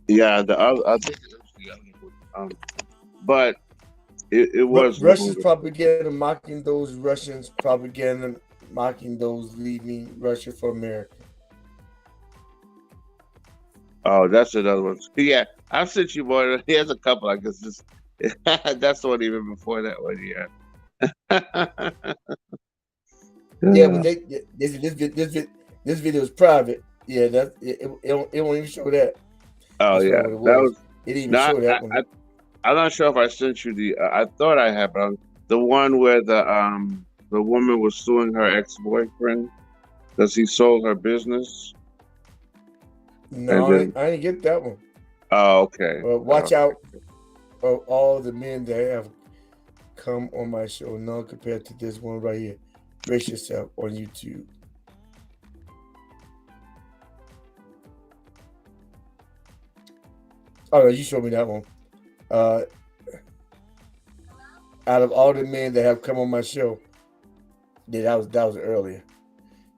Yeah, the other. I think it was the other one. But it was Russia's propaganda mocking those Russians, propaganda mocking those leaving Russia for America. Oh, that's another one. Yeah, I've sent you more. He has a couple. I guess this. That's the one even before that one. Yeah. Yeah, but this video is private. Yeah, it won't even show that. Oh yeah, that was. It didn't even show that one. I'm not sure if I sent you the. I thought I had, but the one where the woman was suing her ex-boyfriend because he sold her business. No, I didn't get that one. Oh, okay. Watch out for all the men that have come on my show. None compared to this one right here. Brace yourself on YouTube. Oh no, you showed me that one. Out of all the men that have come on my show, yeah, that was earlier.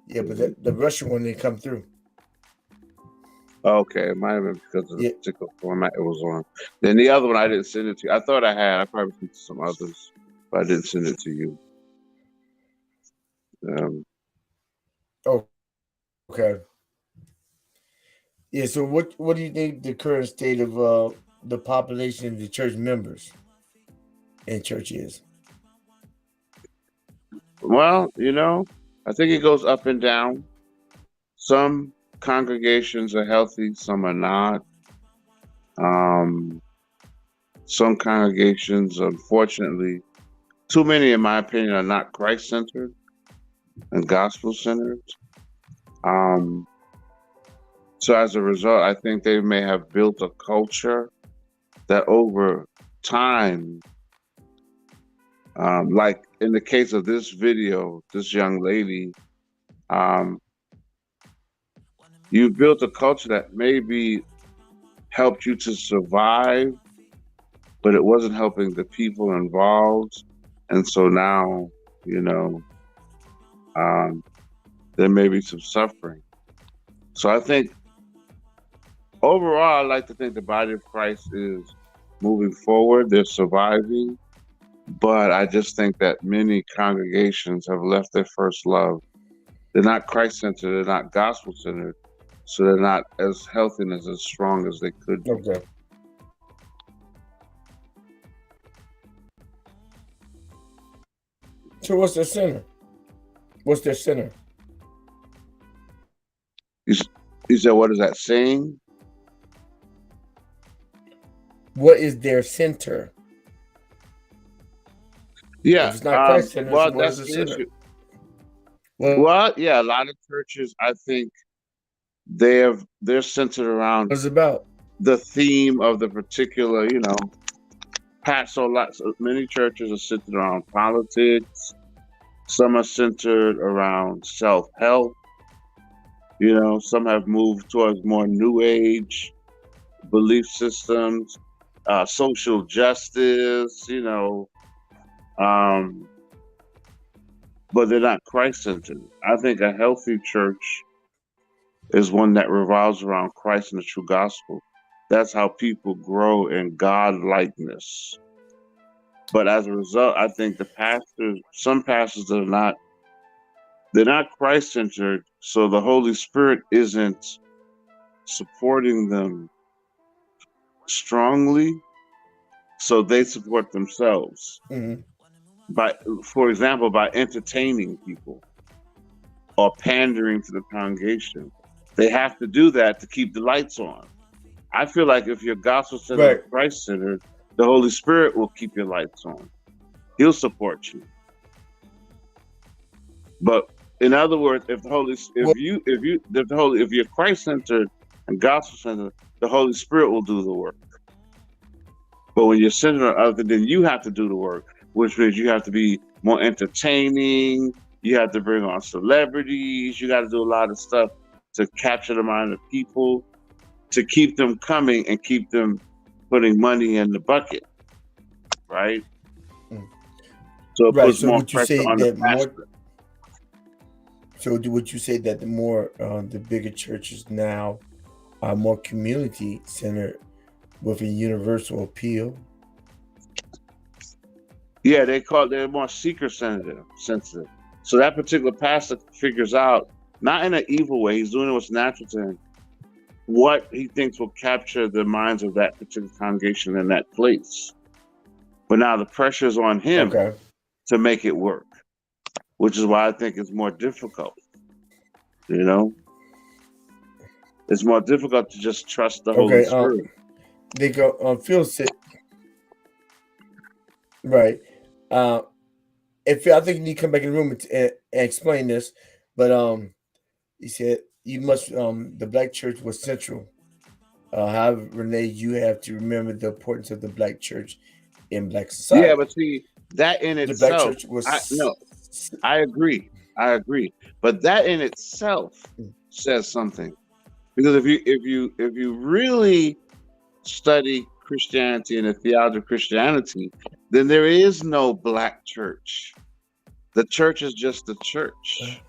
Yeah, but the Russian one didn't come through. Okay, it might have been because of the particular format it was on. Then the other one I didn't send it to you. I thought I had. I probably sent it to some others, but I didn't send it to you. Oh, okay. Yeah. So what do you think the current state of the population of the church members in church is? Well, I think it goes up and down. Some congregations are healthy, some are not. Some congregations, unfortunately, too many, in my opinion, are not Christ-centered and gospel-centered. So as a result, I think they may have built a culture that over time, like in the case of this video, this young lady, you built a culture that maybe helped you to survive, but it wasn't helping the people involved. And so now, there may be some suffering. So I think overall, I like to think the body of Christ is moving forward. They're surviving. But I just think that many congregations have left their first love. They're not Christ-centered, they're not gospel-centered, so they're not as healthy and as strong as they could be. Okay. So what's their center? What's their center? You said, what is that saying? What is their center? Yeah. If it's not Christ centered, Well, what is that's the the center? issue. Well, Well, yeah, a lot of churches, I think they're centered around what is it about? the theme of the particular, so many churches are centered around politics. Some are centered around self-help. Some have moved towards more new age belief systems, social justice, but they're not Christ-centered. I think a healthy church is one that revolves around Christ and the true gospel. That's how people grow in God-likeness. But as a result, I think some pastors they're not Christ-centered, so the Holy Spirit isn't supporting them strongly, so they support themselves. Mm-hmm. For example, by entertaining people or pandering to the congregation. They have to do that to keep the lights on. I feel like if you're gospel-centered, Right. Christ-centered, the Holy Spirit will keep your lights on. He'll support you. But in other words, if you're Christ-centered and gospel-centered, the Holy Spirit will do the work. But when you're centered on other, then you have to do the work, which means you have to be more entertaining. You have to bring on celebrities. You got to do a lot of stuff to capture the mind of people, to keep them coming and keep them putting money in the bucket, right? So it puts more pressure on the pastor. So would you say that the more the bigger churches now are more community centered with a universal appeal? Yeah, they're more seeker sensitive. So that particular pastor figures out, not in an evil way, he's doing what's natural to him, what he thinks will capture the minds of that particular congregation in that place. But now the pressure is on him to make it work, which is why I think it's more difficult. It's more difficult to just trust the Holy Spirit. They go Phil said, right. I think you need to come back in the room and explain this, but he said you must the black church was central. However, Renee, you have to remember the importance of the black church in black society. Yeah, but see, that in itself, the black church was I agree. But that in itself says something. Because if you really study Christianity and the theology of Christianity, then there is no black church. The church is just the church.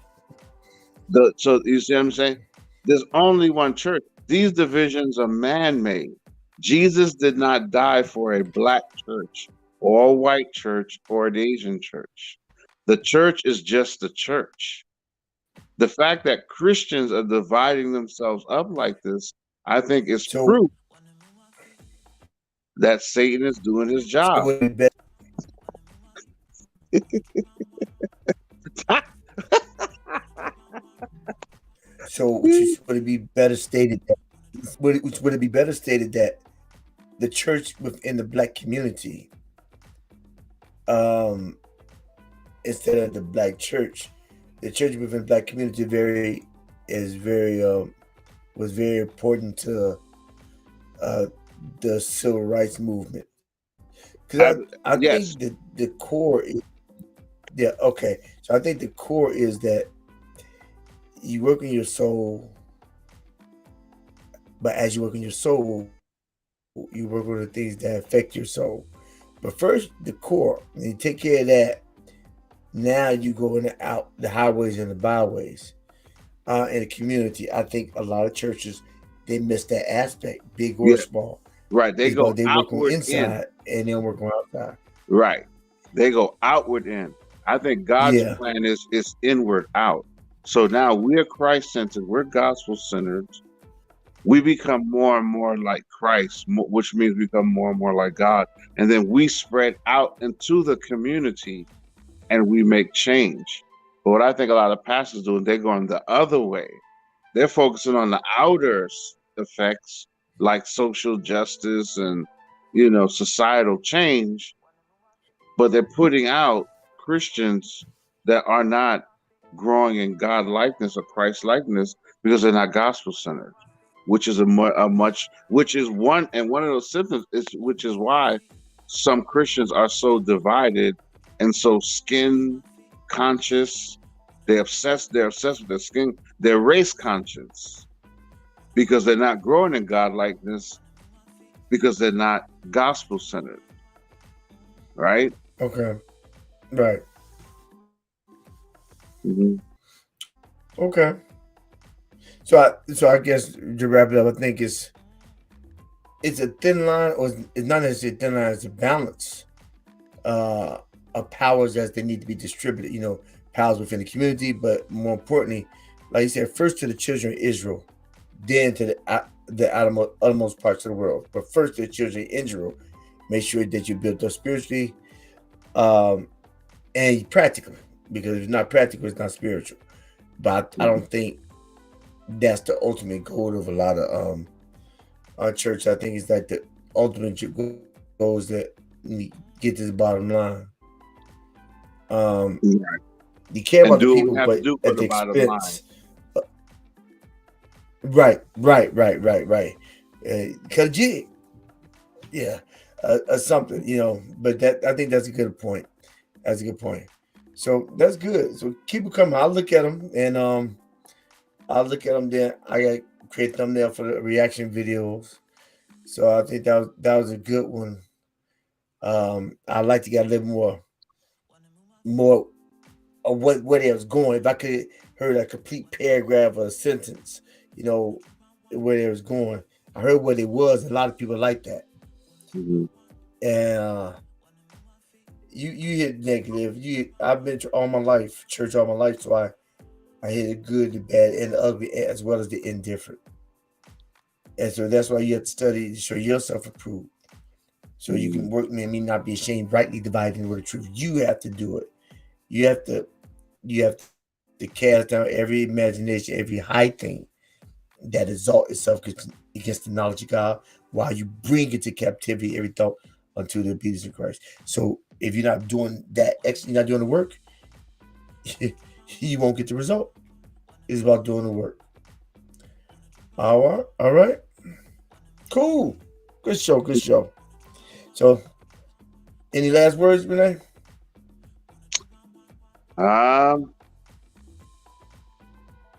So you see what I'm saying? There's only one church. These divisions are man-made. Jesus did not die for a black church or a white church or an Asian church. The church is just the church. The fact that Christians are dividing themselves up like this, I think is proof that Satan is doing his job. So would it be better stated that the church within the black community, instead of the black church, the church within the black community was very important to the civil rights movement? Because I think that the core is, so I think the core is that you work on your soul, but as you work on your soul, you work on the things that affect your soul. But first, the core, when you take care of that, now you go out the highways and the byways in the community. I think a lot of churches, they miss that aspect, big or small. Right, they work on inside and then work on outside. Right, they go outward in. I think God's plan is inward out. So now we're Christ-centered, we're gospel-centered. We become more and more like Christ, which means we become more and more like God. And then we spread out into the community and we make change. But what I think a lot of pastors do, they're going the other way. They're focusing on the outer effects like social justice and societal change, but they're putting out Christians that are not growing in God likeness or Christ likeness because they're not gospel centered, which is which is one of those symptoms is which is why some Christians are so divided and so skin conscious. They're obsessed with their skin, they're race conscious because they're not growing in God likeness because they're not gospel centered. Right? Okay. Right. Mm-hmm. Okay. So I guess to wrap it up, I think it's a thin line, or it's not necessarily a thin line. It's a balance of powers as they need to be distributed. Powers within the community, but more importantly, like you said, first to the children of Israel, then to the uttermost parts of the world. But first to the children of Israel, make sure that you build up spiritually, and practically. Because if it's not practical, it's not spiritual. But I don't think that's the ultimate goal of a lot of our church. I think it's like the ultimate goal is that we get to the bottom line. You care about the people, but at the expense. Right. Cause something, but I think that's a good point. That's a good point. So that's good. So keep it coming. I'll look at them and then I got create thumbnail for the reaction videos. So I think that was a good one. I'd like to get a little more of where they was going. If I could heard a complete paragraph or a sentence, where they was going. I heard what it was. A lot of people like that. Mm-hmm. And you hit negative. I've been to church all my life, so I hit the good, the bad, and the ugly, as well as the indifferent. And so that's why you have to study to show yourself approved. So you can work me and me not be ashamed, rightly dividing the word of truth. You have to do it. You have to cast down every imagination, every high thing that exalts itself against the knowledge of God, while you bring into captivity every thought unto the obedience of Christ. So if you're not doing that, you're not doing the work, you won't get the result. It's about doing the work. All right. Cool. Good show. So, any last words, Renee?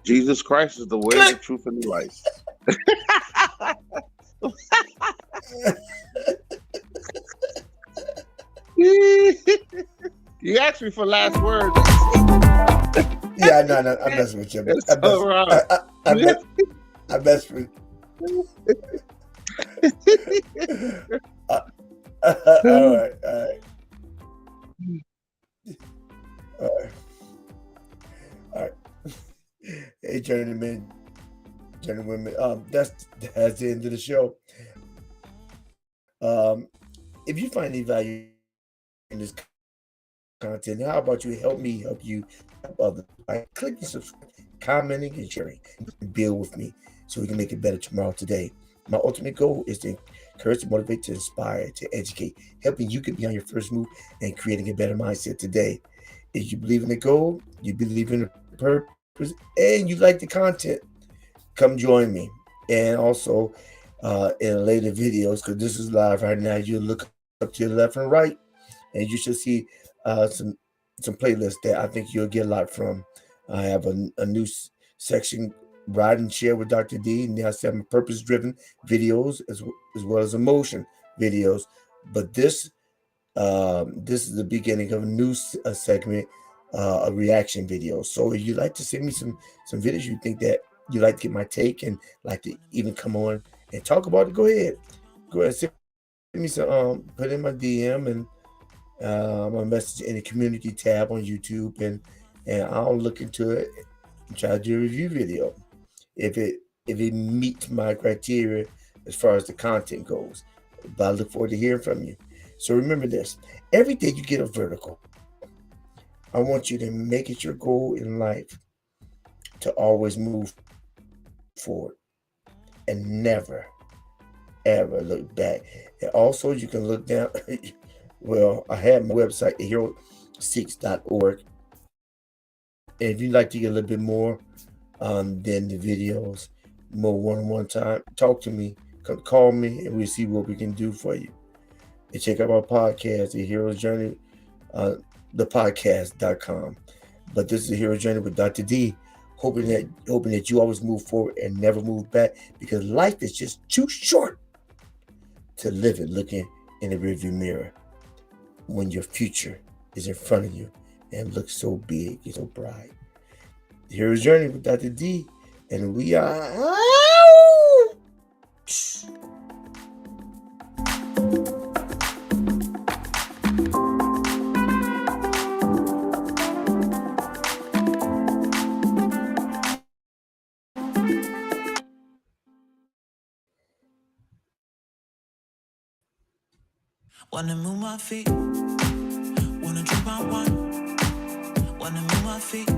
Jesus Christ is the way, the truth, and the life. You asked me for last words. Yeah, no, I'm messing with you. I mess with you. All right. Hey, gentlemen, that's the end of the show. If you find any value in this content, how about you help me help you help others by clicking subscribe, commenting, and sharing, and build with me so we can make it better tomorrow, today. My ultimate goal is to encourage, to motivate, to inspire, to educate, helping you get beyond your first move and creating a better mindset today. If you believe in the goal, you believe in the purpose, and you like the content, come join me. And also in later videos, because this is live right now, you look up to your left and right, and you should see some playlists that I think you'll get a lot from. I have a new section, Ride and Share with Dr. D, and I have some purpose-driven videos as well as emotion videos. But this is the beginning of a new segment, a reaction video. So if you'd like to send me some videos you think that you'd like to get my take and like to even come on and talk about it, go ahead send me some, put in my DM and my message in the community tab on YouTube, and I'll look into it and try to do a review video if it meets my criteria as far as the content goes. But I look forward to hearing from you. So remember this: every day you get a vertical, I want you to make it your goal in life to always move forward and never, ever look back. And also, you can look down. Well, I have my website, hero6.org. And if you'd like to get a little bit more than the videos, more one-on-one time, talk to me, call me, and we'll see what we can do for you. And check out our podcast, The Hero's Journey, thepodcast.com. But this is The Hero's Journey with Dr. D, hoping that you always move forward and never move back, because life is just too short to live it looking in the rearview mirror when your future is in front of you and looks so big and so bright. The Hero's Journey with Dr. D, and we are out. Wanna move my feet, wanna drink my wine, wanna move my feet.